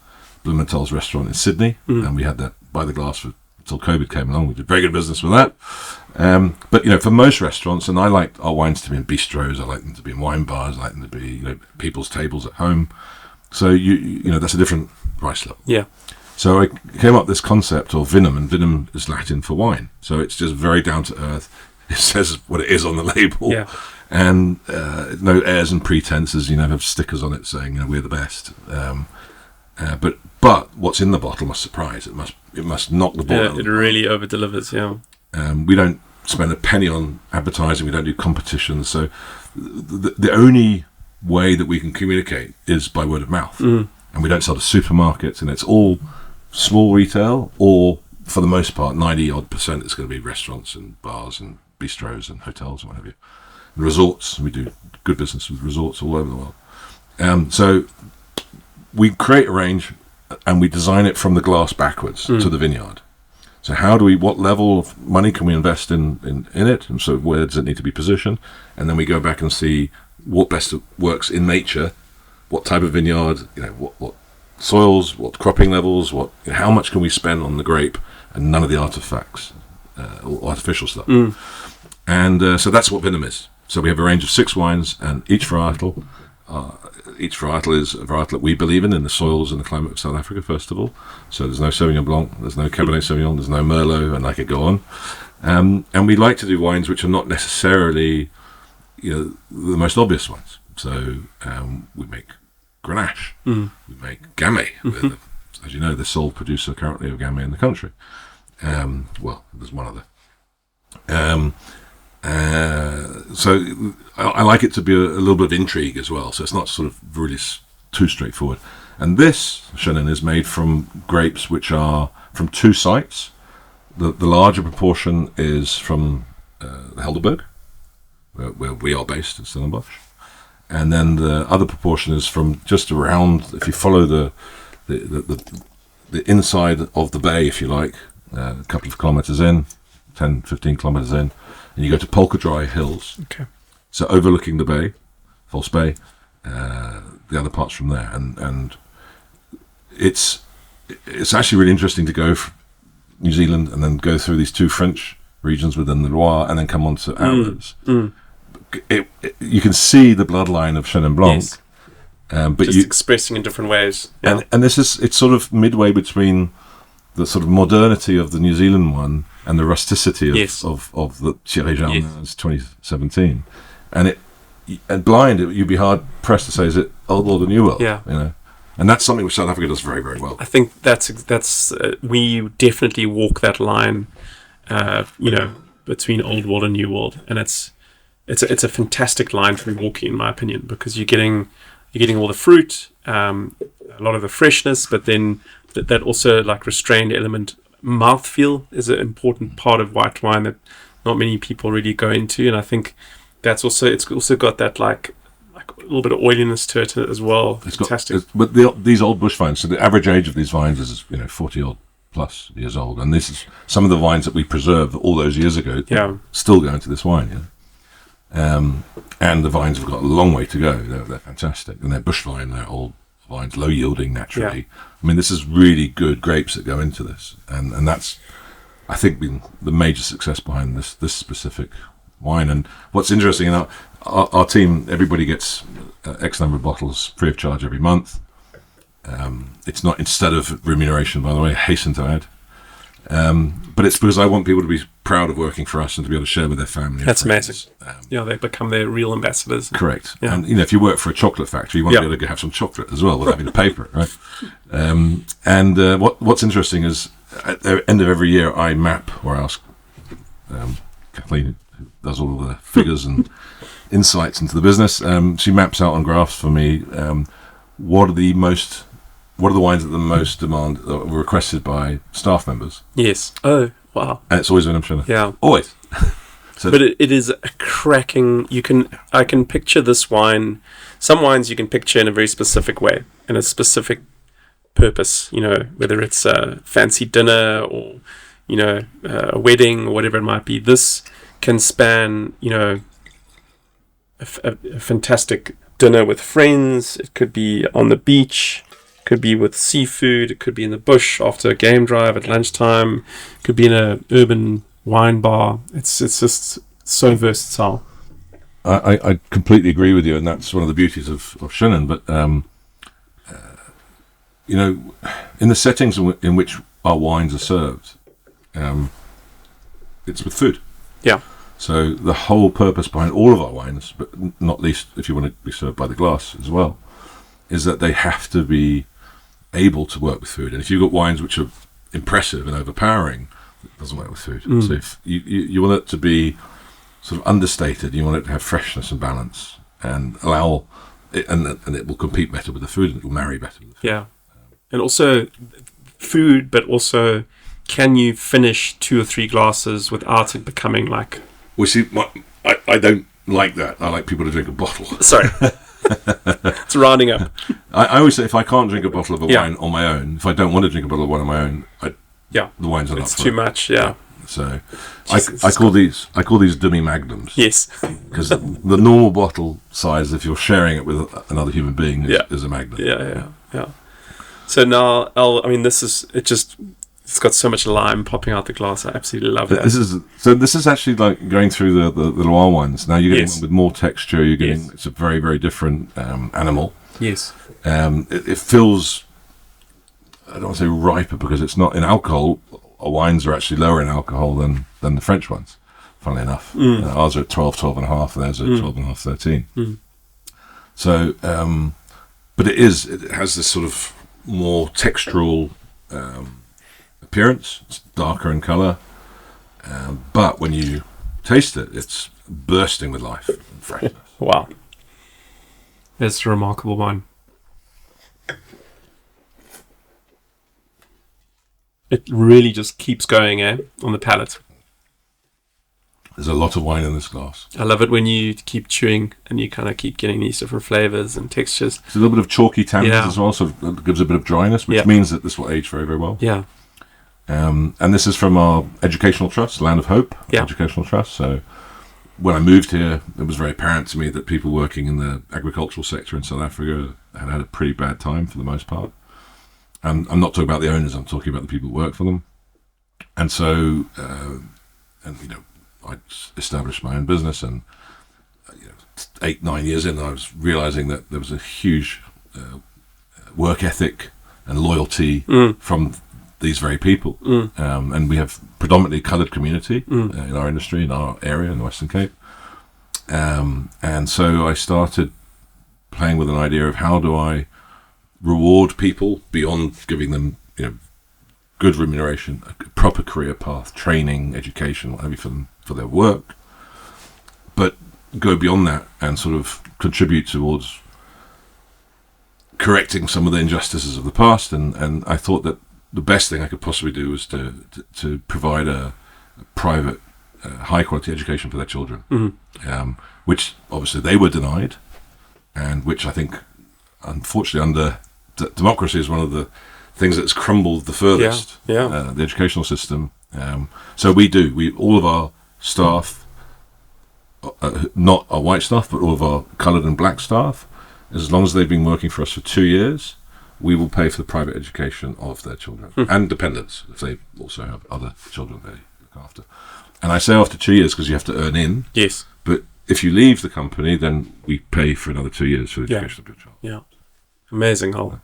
Blumenthal's restaurant in Sydney, and we had that by the glass until COVID came along. We did very good business with that. But for most restaurants, and I like our wines to be in bistros, I like them to be in wine bars, I like them to be people's tables at home. So that's a different price level. Yeah. So I came up with this concept of Venom, and Venom is Latin for wine. So it's just very down to earth. It says what it is on the label. Yeah. And no airs and pretenses, have stickers on it saying, we're the best. But what's in the bottle must surprise. It must knock the ball out. It really over delivers. Yeah. We don't spend a penny on advertising. We don't do competitions. So the only way that we can communicate is by word of mouth. And we don't sell to supermarkets, and it's all small retail, or for the most part, 90-odd% is going to be restaurants and bars and bistros and hotels and what have you. And resorts, we do good business with resorts all over the world. So we create a range and we design it from the glass backwards to the vineyard. So what level of money can we invest in it? And so where does it need to be positioned? And then we go back and see what best works in nature, what type of vineyard, what soils, what cropping levels, how much can we spend on the grape, and none of the artifacts or artificial stuff. And so that's what Venom is. So we have a range of 6 wines, and each varietal is a varietal that we believe in the soils and the climate of South Africa, first of all. So there's no Sauvignon Blanc, there's no Cabernet Sauvignon, there's no Merlot, and I could go on. And we like to do wines which are not necessarily, the most obvious ones. So we make Grenache, we make Gamay. As you know, the sole producer currently of Gamay in the country. Well, there's one other. So I like it to be a little bit of intrigue as well. So it's not sort of really too straightforward. And this Chenin is made from grapes which are from 2 sites. The larger proportion is from Helderberg, where we are based in Stellenbosch. And then the other proportion is from just around, if you follow the inside of the bay, if you like, a couple of kilometres in, 10, 15 kilometres in, and you go to Polka Dry Hills. Okay. So overlooking the bay, False Bay, the other parts from there. And it's actually really interesting to go from New Zealand and then go through these 2 French regions within the Loire and then come on to ours. You can see the bloodline of Chenin Blanc, Yes. but Just expressing in different ways. Yeah. and it's sort of midway between the sort of modernity of the New Zealand one and the rusticity of the Thierry Jardin's 2017. And blind, you'd be hard pressed to say, is it Old World or New World? Yeah. And that's something which South Africa does very, very well. I think that's we definitely walk that line, between Old World and New World, and it's a fantastic line to be walking, in my opinion, because you're getting all the fruit, a lot of the freshness, but then that also like restrained element. Mouthfeel is an important part of white wine that not many people really go into, and I think it's also got that like a little bit of oiliness to it as well. It's fantastic. But these old bush vines, so the average age of these vines is 40 odd plus years old, and this is some of the vines that we preserved all those years ago. Still go into this wine. And the vines have got a long way to go. They're fantastic, and they're bush vine. They're old vines, low yielding naturally. Yeah. I mean, this is really good grapes that go into this, and that's, I think, been the major success behind this specific wine. And what's interesting, our team, everybody gets X number of bottles free of charge every month. It's not instead of remuneration, by the way, I hasten to add. But it's because I want people to be proud of working for us and to be able to share with their family. That's amazing. They become their real ambassadors. Correct. Yeah. And if you work for a chocolate factory, you want to be able to have some chocolate as well without having to pay for it, right? What's interesting is at the end of every year, I map or ask Kathleen, who does all the figures and insights into the business. She maps out on graphs for me what are the wines that the most demand that were requested by staff members. Yes. Oh, wow. And it's always Venom Chenin. Yeah. Always. But it is a cracking. I can picture this wine. Some wines you can picture in a very specific way, in a specific purpose. Whether it's a fancy dinner or a wedding or whatever it might be. This can span a fantastic dinner with friends. It could be on the beach. It could be with seafood. It could be in the bush after a game drive at lunchtime. It could be in an urban wine bar. It's just so versatile. I completely agree with you, and that's one of the beauties of Chenin. But in the settings in which our wines are served, it's with food. Yeah. So the whole purpose behind all of our wines, but not least if you want to be served by the glass as well, is that they have to be able to work with food. And if you've got wines which are impressive and overpowering, it doesn't work with food. So if you want it to be sort of understated, you want it to have freshness and balance, and allow it, and it will compete better with the food, and it will marry better with the food. Yeah. And also food, but also can you finish 2 or 3 glasses without it becoming like... Well, see, I don't like that. I like people to drink a bottle. Sorry. It's rounding up. I always say if I can't drink a bottle of a wine on my own, if I don't want to drink a bottle of wine on my own, the wines are not it's too much, yeah. So I call these dummy magnums. Yes. Because the normal bottle size, if you're sharing it with another human being, is a magnum. Yeah. So now, it's got so much lime popping out the glass. I absolutely love that. This is actually like going through the Loire ones. Now you're getting one with more texture. You're getting it's a very, very different animal. Yes. It feels, I don't want to say riper because it's not in alcohol. Our wines are actually lower in alcohol than the French ones, funnily enough. Ours are at 12 and a half, and theirs are at 12 and a half, 13. So, but it has this sort of more textural appearance. It's darker in colour, but when you taste it, it's bursting with life and freshness. Wow. It's a remarkable wine. It really just keeps going on the palate. There's a lot of wine in this glass. I love it when you keep chewing and you kind of keep getting these different flavours and textures. It's a little bit of chalky tannins as well, so it gives a bit of dryness, which means that this will age very, very well. Yeah. And this is from our educational trust, Land of Hope Educational Trust. So when I moved here, it was very apparent to me that people working in the agricultural sector in South Africa had a pretty bad time for the most part. And I'm not talking about the owners, I'm talking about the people who work for them. And so, I established my own business, and 8-9 years in, I was realizing that there was a huge work ethic and loyalty from these very people. And we have predominantly coloured community in our industry, in our area, in the Western Cape. And so I started playing with an idea of how do I reward people beyond giving them, good remuneration, a proper career path, training, education, whatever for their work, but go beyond that and sort of contribute towards correcting some of the injustices of the past. And I thought that the best thing I could possibly do was to provide a private, high quality education for their children, which obviously they were denied, and which I think, unfortunately, under democracy is one of the things that's crumbled the furthest. The educational system. So all of our staff, not our white staff, but all of our coloured and black staff, as long as they've been working for us for 2 years, we will pay for the private education of their children and dependents if they also have other children they look after. And I say after 2 years because you have to earn in. Yes. But if you leave the company, then we pay for another 2 years for the education of your child. Yeah. Amazing, Hol.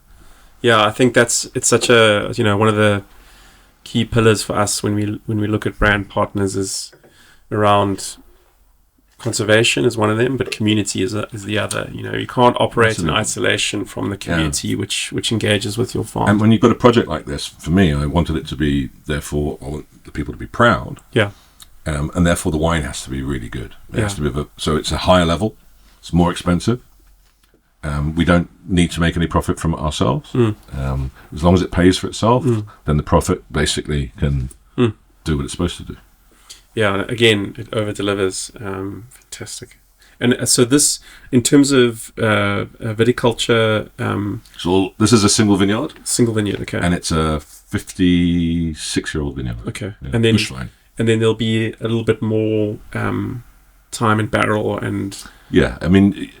Yeah, I think it's such a, one of the key pillars for us when we look at brand partners is around conservation is one of them, but community is the other. You can't operate in isolation from the community, which engages with your farm. And when you've got a project like this, for me, I wanted it to be, therefore, I want the people to be proud. Yeah. And therefore, the wine has to be really good. It has to be so it's a higher level. It's more expensive. We don't need to make any profit from it ourselves. As long as it pays for itself, then the profit basically can do what it's supposed to do. Yeah, again, it over-delivers. Fantastic. And so this, in terms of viticulture... so this is a single vineyard. Single vineyard, okay. And it's a 56-year-old vineyard. Okay. Yeah, and then there'll be a little bit more time in barrel and... Yeah, I mean...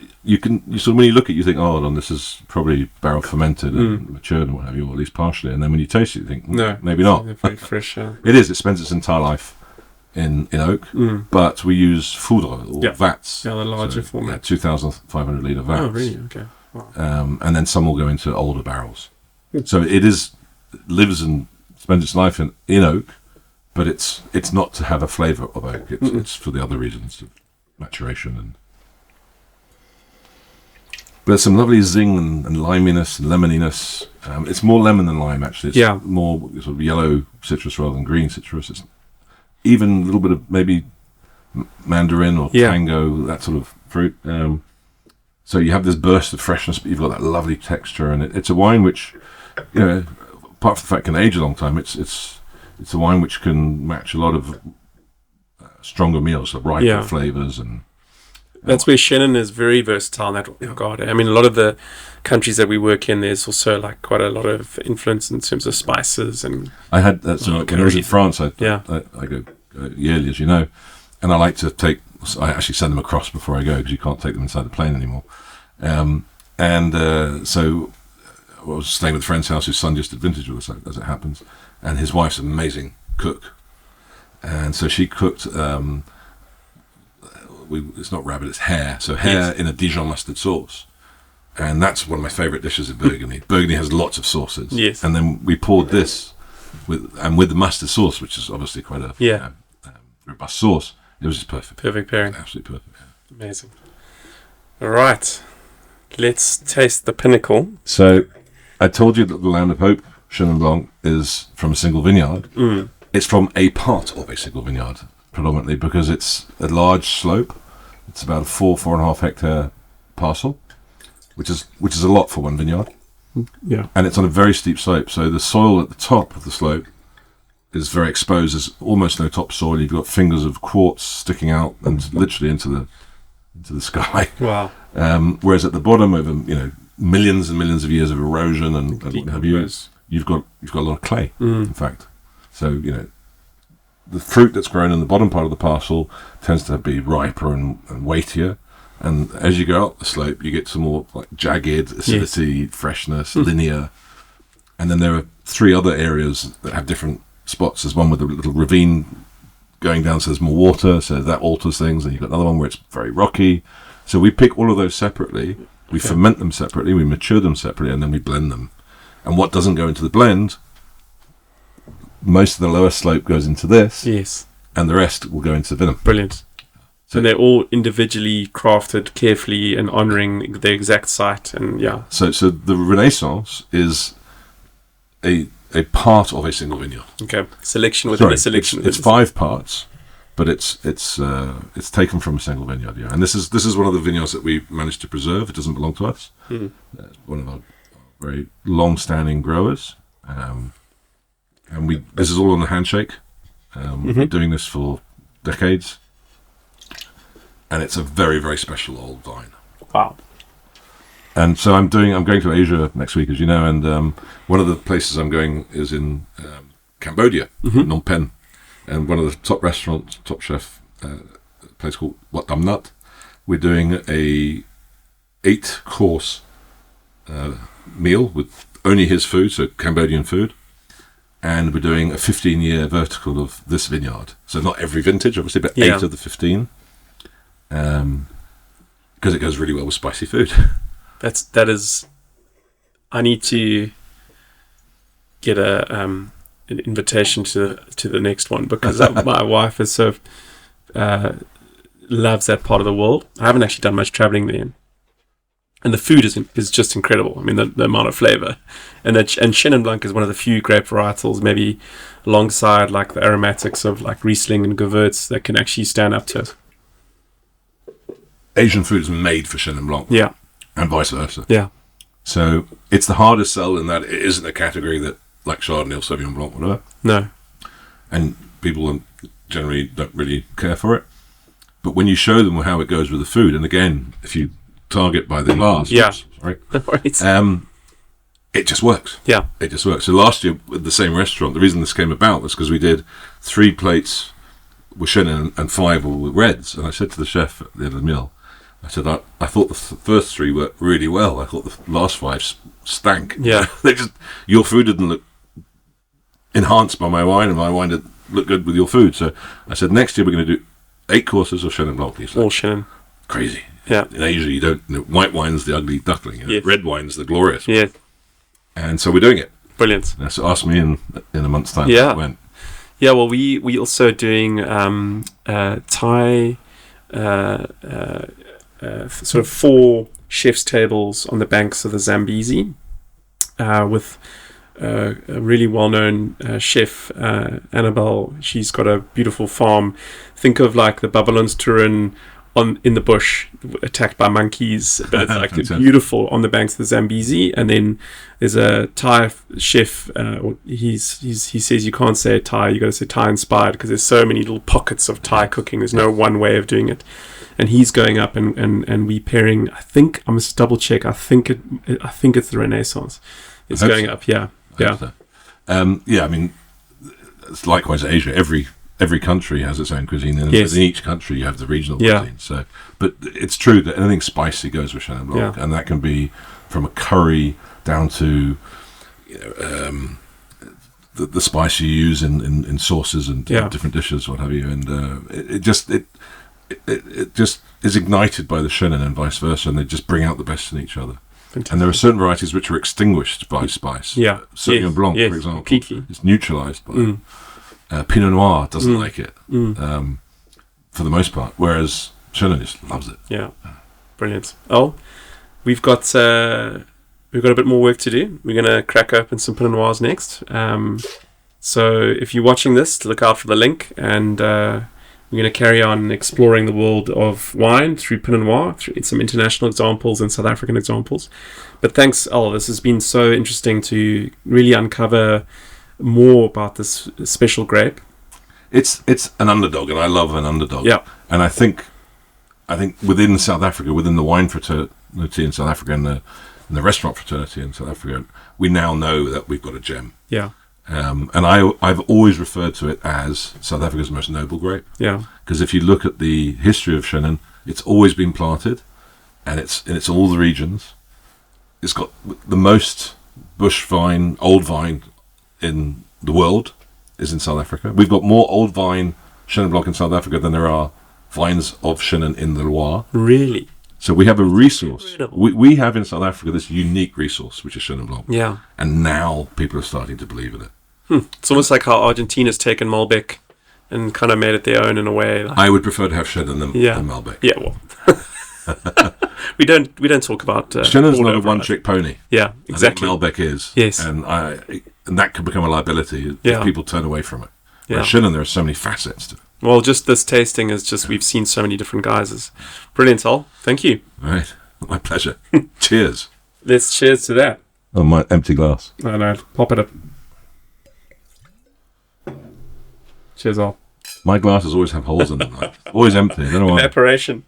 So when you look at it, you think, oh, this is probably barrel fermented and matured and what have you, or at least partially. And then when you taste it, you think, no, maybe not. Very fresh. It is. It spends its entire life in oak, but we use foudre or vats. Yeah, the larger format. Yeah, 2,500 litre vats. Oh, really? Okay. Wow. And then some will go into older barrels. So it lives and spends its life in oak, but it's not to have a flavour of oak. It's for the other reasons of maturation and. But there's some lovely zing and liminess and lemoniness. It's more lemon than lime, actually. It's more sort of yellow citrus rather than green citrus. It's even a little bit of maybe mandarin or tango, that sort of fruit. So you have this burst of freshness, but you've got that lovely texture. And it's a wine which, apart from the fact it can age a long time, it's a wine which can match a lot of stronger meals, so riper flavours and... That's where Chenin is very versatile in that regard. I mean, a lot of the countries that we work in, there's also like quite a lot of influence in terms of spices and. I had that. So when I was in France, I go yearly, as you know, and I like to I actually send them across before I go because you can't take them inside the plane anymore. So I was staying with a friend's house whose son just did vintage with us, as it happens, and his wife's an amazing cook, and so she cooked. It's not rabbit, it's hare. So hare in a Dijon mustard sauce. And that's one of my favourite dishes in Burgundy. Burgundy has lots of sauces. Yes. And then we poured this with the mustard sauce, which is obviously quite a robust sauce. It was just perfect. Perfect pairing. Absolutely perfect. Yeah. Amazing. All right. Let's taste the pinnacle. So I told you that the Land of Hope, Chenin Blanc, is from a single vineyard. It's from a part of a single vineyard. Predominantly because it's a large slope. It's about a 4.5 hectare parcel, which is a lot for one vineyard. Yeah. And it's on a very steep slope, so the soil at the top of the slope is very exposed. There's almost no topsoil. You've got fingers of quartz sticking out and literally into the sky. Wow. Whereas at the bottom, over millions and millions of years of erosion and what have you, you've got a lot of clay. In fact, so the fruit that's grown in the bottom part of the parcel tends to be riper and weightier. And as you go up the slope, you get some more like jagged acidity, freshness, linear. And then there are 3 other areas that have different spots. There's one with a little ravine going down, so there's more water, so that alters things. And you've got another one where it's very rocky. So we pick all of those separately. We ferment them separately. We mature them separately, and then we blend them. And what doesn't go into the blend... Most of the lower slope goes into this. Yes. And the rest will go into Venom. Brilliant. So they're all individually crafted carefully and honouring the exact site and So the Renaissance is a part of a single vineyard. Okay. Selection within a selection. It's 5 parts, but it's taken from a single vineyard, And this is one of the vineyards that we managed to preserve. It doesn't belong to us. One of our very long-standing growers. And this is all on a handshake. We've been doing this for decades. And it's a very, very special old vine. Wow. And so I'm going to Asia next week, as you know, and one of the places I'm going is in Cambodia, Phnom Penh. And one of the top restaurants, top chef, a place called Wat Dam Nut. We're doing a 8-course meal with only his food, so Cambodian food. And we're doing a 15-year vertical of this vineyard. So not every vintage, obviously, but 8 of the 15. because it goes really well with spicy food. That is. I need to get an invitation to the next one, because my wife is so loves that part of the world. I haven't actually done much traveling there, and the food is just incredible. I mean, the amount of flavor, and Chenin Blanc is one of the few grape varietals, maybe alongside like the aromatics of like Riesling and Gewürz, that can actually stand up to it. Asian food is made for Chenin Blanc. Yeah. And vice versa. Yeah. So it's the hardest sell in that it isn't a category that, like Chardonnay or Sauvignon Blanc, whatever. No. And people generally don't really care for it. But when you show them how it goes with the food, and again, if you target by the glass, yeah. Right, it just works. Yeah. It just works. So last year with the same restaurant, the reason this came about was because we did 3 plates with Chenin and 5 were with reds. And I said to the chef at the end of the meal, I said, I thought the first 3 worked really well. I thought the last 5 stank. Yeah. Your food didn't look enhanced by my wine, and my wine didn't look good with your food. So I said, next year we're going to do 8 courses of Chenin Blanc. Like, all Chenin. Crazy. Yeah. In Asia, you don't. White wine's the ugly duckling. Yes. Red wine's the glorious. Yeah. And so we're doing it. Brilliant. So ask me in a month's time. Yeah. When. Yeah. Well, we also doing Thai. Sort of 4 chef's tables on the banks of the Zambezi, with a really well-known chef, Annabelle. She's got a beautiful farm. Think of like the Babylon's Turin in the bush, attacked by monkeys, but it's like beautiful on the banks of the Zambezi. And then there's a Thai chef. He says you can't say Thai, you got to say Thai inspired, because there's so many little pockets of Thai cooking. There's no one way of doing it. And he's going up and we pairing. I think I must double check. I think it's the Renaissance. It's going up. Yeah. So. I mean, it's likewise Asia. Every country has its own cuisine, and yes. in each country you have the regional cuisine. So, but it's true that anything spicy goes with Chenin Blanc, and that can be from a curry down to the spice you use in sauces and different dishes, what have you. And it just is ignited by the Chenin and vice versa, and they just bring out the best in each other. Fantastic. And there are certain varieties which are extinguished by spice. Yeah. Sauvignon Blanc, for example, completely. It's neutralized by it. Pinot Noir doesn't like it, for the most part, whereas Chenin just loves it. Yeah. Brilliant. Oh, we've got a bit more work to do. We're going to crack open some Pinot Noirs next. So if you're watching this, look out for the link, and we're going to carry on exploring the world of wine through Pinot Noir, through some international examples and South African examples. But thanks, Al. This has been so interesting to really uncover more about this special grape. It's an underdog, and I love an underdog. Yeah. And I think within South Africa, within the wine fraternity in South Africa and the restaurant fraternity in South Africa, we now know that we've got a gem. Yeah. And I've always referred to it as South Africa's most noble grape. Yeah. Because if you look at the history of Chenin, it's always been planted, and it's all the regions. It's got the most bush vine, old vine in the world is in South Africa. We've got more old vine Chenin Blanc in South Africa than there are vines of Chenin in the Loire. Really? So we have a resource. We have in South Africa this unique resource, which is Chenin Blanc. Yeah. And now people are starting to believe in it. It's almost like how Argentina's taken Malbec and kind of made it their own in a way. Like, I would prefer to have Chenin than Malbec. Yeah, well, we don't talk about Chenin's not a one-trick pony. Yeah, exactly. I think Malbec is. Yes, and that could become a liability if people turn away from it. Whereas Chenin, there are so many facets to it. Well, just this tasting is just we've seen so many different guises. Brilliant, Al. Thank you. All right, my pleasure. Cheers. Let's cheers to that. Oh, my empty glass. I know. Pop it up. Cheers, Al. My glasses always have holes in them. Always empty. I don't know why. Evaporation.